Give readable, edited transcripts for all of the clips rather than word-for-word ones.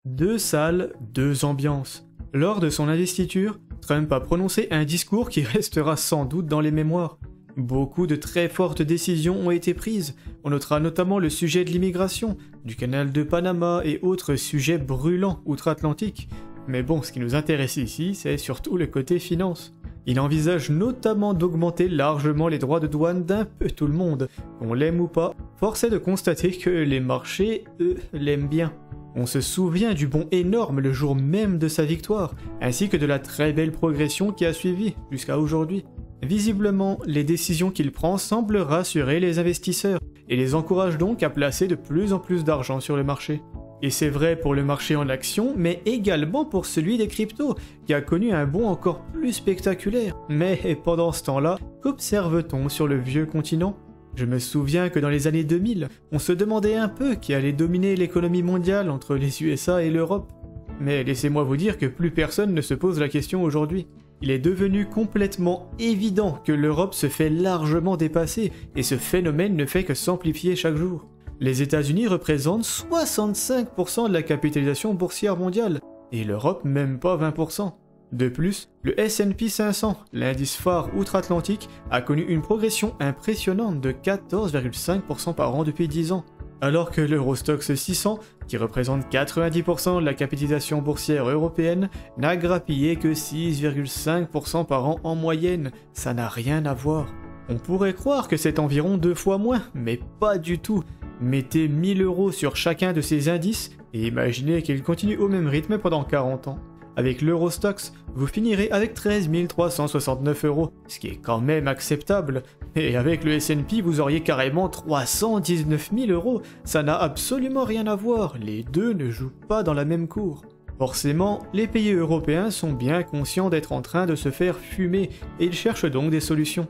Deux salles, deux ambiances. Lors de son investiture, Trump a prononcé un discours qui restera sans doute dans les mémoires. Beaucoup de très fortes décisions ont été prises. On notera notamment le sujet de l'immigration, du canal de Panama et autres sujets brûlants outre-Atlantique. Mais bon, ce qui nous intéresse ici, c'est surtout le côté finance. Il envisage notamment d'augmenter largement les droits de douane d'un peu tout le monde. Qu'on l'aime ou pas, force est de constater que les marchés, eux, l'aiment bien. On se souvient du bond énorme le jour même de sa victoire, ainsi que de la très belle progression qui a suivi jusqu'à aujourd'hui. Visiblement, les décisions qu'il prend semblent rassurer les investisseurs, et les encouragent donc à placer de plus en plus d'argent sur le marché. Et c'est vrai pour le marché en actions, mais également pour celui des cryptos, qui a connu un bond encore plus spectaculaire. Mais pendant ce temps-là, qu'observe-t-on sur le vieux continent ? Je me souviens que dans les années 2000, on se demandait un peu qui allait dominer l'économie mondiale entre les USA et l'Europe. Mais laissez-moi vous dire que plus personne ne se pose la question aujourd'hui. Il est devenu complètement évident que l'Europe se fait largement dépasser, et ce phénomène ne fait que s'amplifier chaque jour. Les États-Unis représentent 65% de la capitalisation boursière mondiale, et l'Europe même pas 20%. De plus, le S&P 500, l'indice phare outre-Atlantique, a connu une progression impressionnante de 14,5% par an depuis 10 ans, alors que l'Eurostoxx 600, qui représente 90% de la capitalisation boursière européenne, n'a grappillé que 6,5% par an en moyenne. Ça n'a rien à voir. On pourrait croire que c'est environ 2 fois moins, mais pas du tout. Mettez 1000 € sur chacun de ces indices et imaginez qu'ils continuent au même rythme pendant 40 ans. Avec l'Eurostoxx, vous finirez avec 13 369 €, ce qui est quand même acceptable. Et avec le S&P, vous auriez carrément 319 000 €. Ça n'a absolument rien à voir, les deux ne jouent pas dans la même cour. Forcément, les pays européens sont bien conscients d'être en train de se faire fumer, et ils cherchent donc des solutions.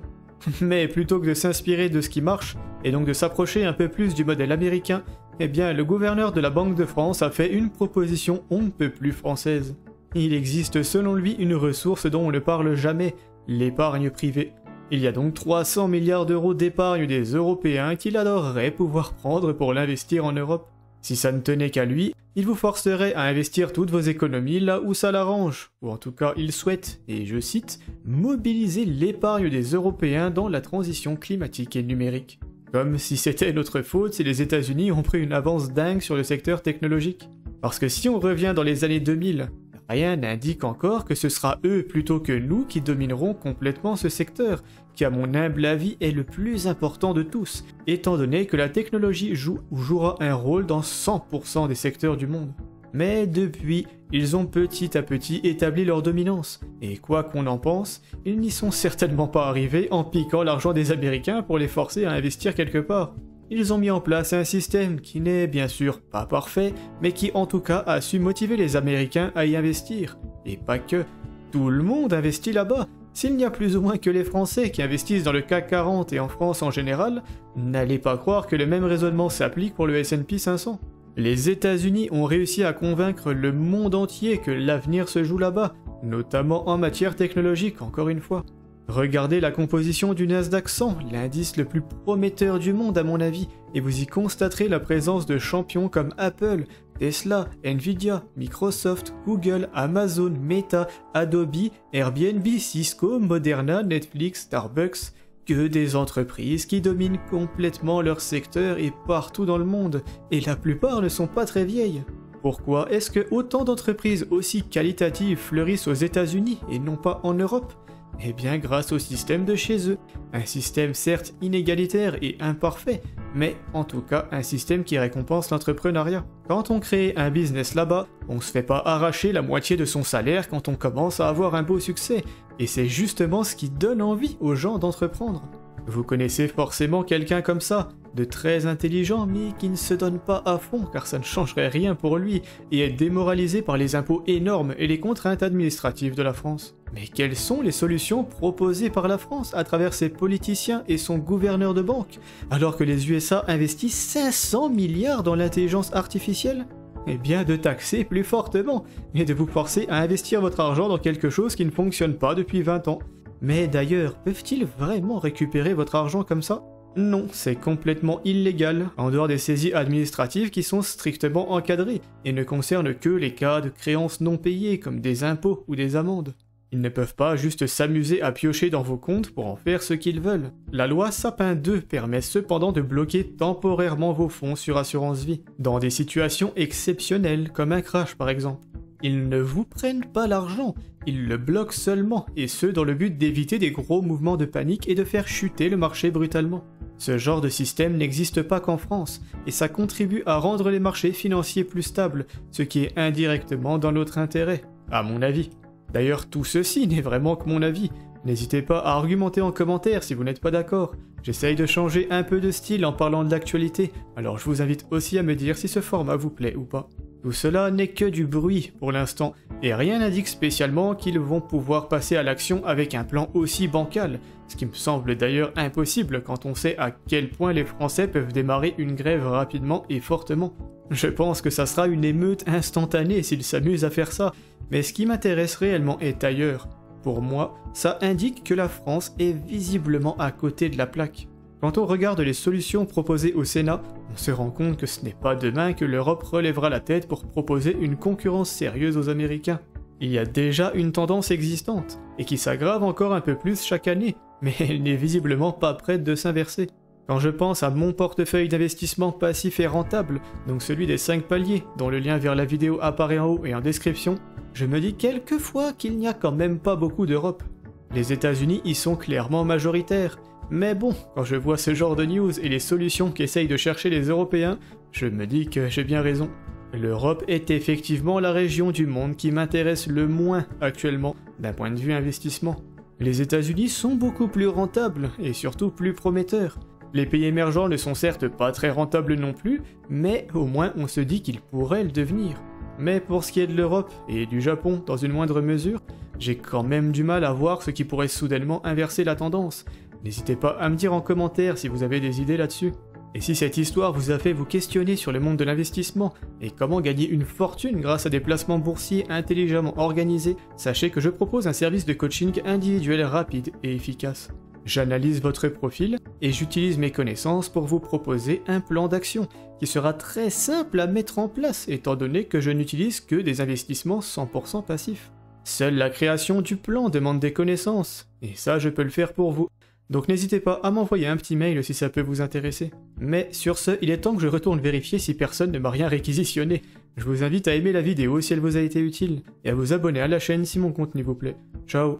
Mais plutôt que de s'inspirer de ce qui marche, et donc de s'approcher un peu plus du modèle américain, eh bien le gouverneur de la Banque de France a fait une proposition on ne peut plus française. Il existe selon lui une ressource dont on ne parle jamais, l'épargne privée. Il y a donc 300 milliards d'euros d'épargne des Européens qu'il adorerait pouvoir prendre pour l'investir en Europe. Si ça ne tenait qu'à lui, il vous forcerait à investir toutes vos économies là où ça l'arrange, ou en tout cas il souhaite, et je cite, « mobiliser l'épargne des Européens dans la transition climatique et numérique ». Comme si c'était notre faute si les États-Unis ont pris une avance dingue sur le secteur technologique. Parce que si on revient dans les années 2000, rien n'indique encore que ce sera eux plutôt que nous qui domineront complètement ce secteur, qui à mon humble avis est le plus important de tous, étant donné que la technologie joue ou jouera un rôle dans 100% des secteurs du monde. Mais depuis, ils ont petit à petit établi leur dominance, et quoi qu'on en pense, ils n'y sont certainement pas arrivés en piquant l'argent des Américains pour les forcer à investir quelque part. Ils ont mis en place un système qui n'est bien sûr pas parfait, mais qui en tout cas a su motiver les Américains à y investir. Et pas que. Tout le monde investit là-bas. S'il n'y a plus ou moins que les Français qui investissent dans le CAC 40 et en France en général, n'allez pas croire que le même raisonnement s'applique pour le S&P 500. Les États-Unis ont réussi à convaincre le monde entier que l'avenir se joue là-bas, notamment en matière technologique encore une fois. Regardez la composition du Nasdaq 100, l'indice le plus prometteur du monde à mon avis, et vous y constaterez la présence de champions comme Apple, Tesla, Nvidia, Microsoft, Google, Amazon, Meta, Adobe, Airbnb, Cisco, Moderna, Netflix, Starbucks, que des entreprises qui dominent complètement leur secteur et partout dans le monde, et la plupart ne sont pas très vieilles. Pourquoi est-ce que autant d'entreprises aussi qualitatives fleurissent aux États-Unis et non pas en Europe ? Eh bien grâce au système de chez eux. Un système certes inégalitaire et imparfait, mais en tout cas un système qui récompense l'entrepreneuriat. Quand on crée un business là-bas, on se fait pas arracher la moitié de son salaire quand on commence à avoir un beau succès, et c'est justement ce qui donne envie aux gens d'entreprendre. Vous connaissez forcément quelqu'un comme ça, de très intelligent mais qui ne se donne pas à fond car ça ne changerait rien pour lui et est démoralisé par les impôts énormes et les contraintes administratives de la France. Mais quelles sont les solutions proposées par la France à travers ses politiciens et son gouverneur de banque, alors que les USA investissent 500 milliards dans l'intelligence artificielle ? Eh bien de taxer plus fortement, et de vous forcer à investir votre argent dans quelque chose qui ne fonctionne pas depuis 20 ans. Mais d'ailleurs, peuvent-ils vraiment récupérer votre argent comme ça ? Non, c'est complètement illégal, en dehors des saisies administratives qui sont strictement encadrées et ne concernent que les cas de créances non payées comme des impôts ou des amendes. Ils ne peuvent pas juste s'amuser à piocher dans vos comptes pour en faire ce qu'ils veulent. La loi Sapin 2 permet cependant de bloquer temporairement vos fonds sur assurance vie, dans des situations exceptionnelles comme un crash par exemple. Ils ne vous prennent pas l'argent, ils le bloquent seulement, et ce dans le but d'éviter des gros mouvements de panique et de faire chuter le marché brutalement. Ce genre de système n'existe pas qu'en France, et ça contribue à rendre les marchés financiers plus stables, ce qui est indirectement dans notre intérêt, à mon avis. D'ailleurs, tout ceci n'est vraiment que mon avis. N'hésitez pas à argumenter en commentaire si vous n'êtes pas d'accord. J'essaye de changer un peu de style en parlant de l'actualité, alors je vous invite aussi à me dire si ce format vous plaît ou pas. Tout cela n'est que du bruit pour l'instant, et rien n'indique spécialement qu'ils vont pouvoir passer à l'action avec un plan aussi bancal, ce qui me semble d'ailleurs impossible quand on sait à quel point les Français peuvent démarrer une grève rapidement et fortement. Je pense que ça sera une émeute instantanée s'ils s'amusent à faire ça, mais ce qui m'intéresse réellement est ailleurs. Pour moi, ça indique que la France est visiblement à côté de la plaque. Quand on regarde les solutions proposées au Sénat, on se rend compte que ce n'est pas demain que l'Europe relèvera la tête pour proposer une concurrence sérieuse aux Américains. Il y a déjà une tendance existante, et qui s'aggrave encore un peu plus chaque année, mais elle n'est visiblement pas prête de s'inverser. Quand je pense à mon portefeuille d'investissement passif et rentable, donc celui des 5 paliers, dont le lien vers la vidéo apparaît en haut et en description, je me dis quelquefois qu'il n'y a quand même pas beaucoup d'Europe. Les États-Unis y sont clairement majoritaires, mais bon, quand je vois ce genre de news et les solutions qu'essayent de chercher les Européens, je me dis que j'ai bien raison. L'Europe est effectivement la région du monde qui m'intéresse le moins actuellement, d'un point de vue investissement. Les États-Unis sont beaucoup plus rentables et surtout plus prometteurs. Les pays émergents ne sont certes pas très rentables non plus, mais au moins on se dit qu'ils pourraient le devenir. Mais pour ce qui est de l'Europe, et du Japon dans une moindre mesure, j'ai quand même du mal à voir ce qui pourrait soudainement inverser la tendance. N'hésitez pas à me dire en commentaire si vous avez des idées là-dessus. Et si cette histoire vous a fait vous questionner sur le monde de l'investissement et comment gagner une fortune grâce à des placements boursiers intelligemment organisés, sachez que je propose un service de coaching individuel rapide et efficace. J'analyse votre profil et j'utilise mes connaissances pour vous proposer un plan d'action qui sera très simple à mettre en place étant donné que je n'utilise que des investissements 100% passifs. Seule la création du plan demande des connaissances, et ça je peux le faire pour vous. Donc n'hésitez pas à m'envoyer un petit mail si ça peut vous intéresser. Mais sur ce, il est temps que je retourne vérifier si personne ne m'a rien réquisitionné. Je vous invite à aimer la vidéo si elle vous a été utile, et à vous abonner à la chaîne si mon contenu vous plaît. Ciao!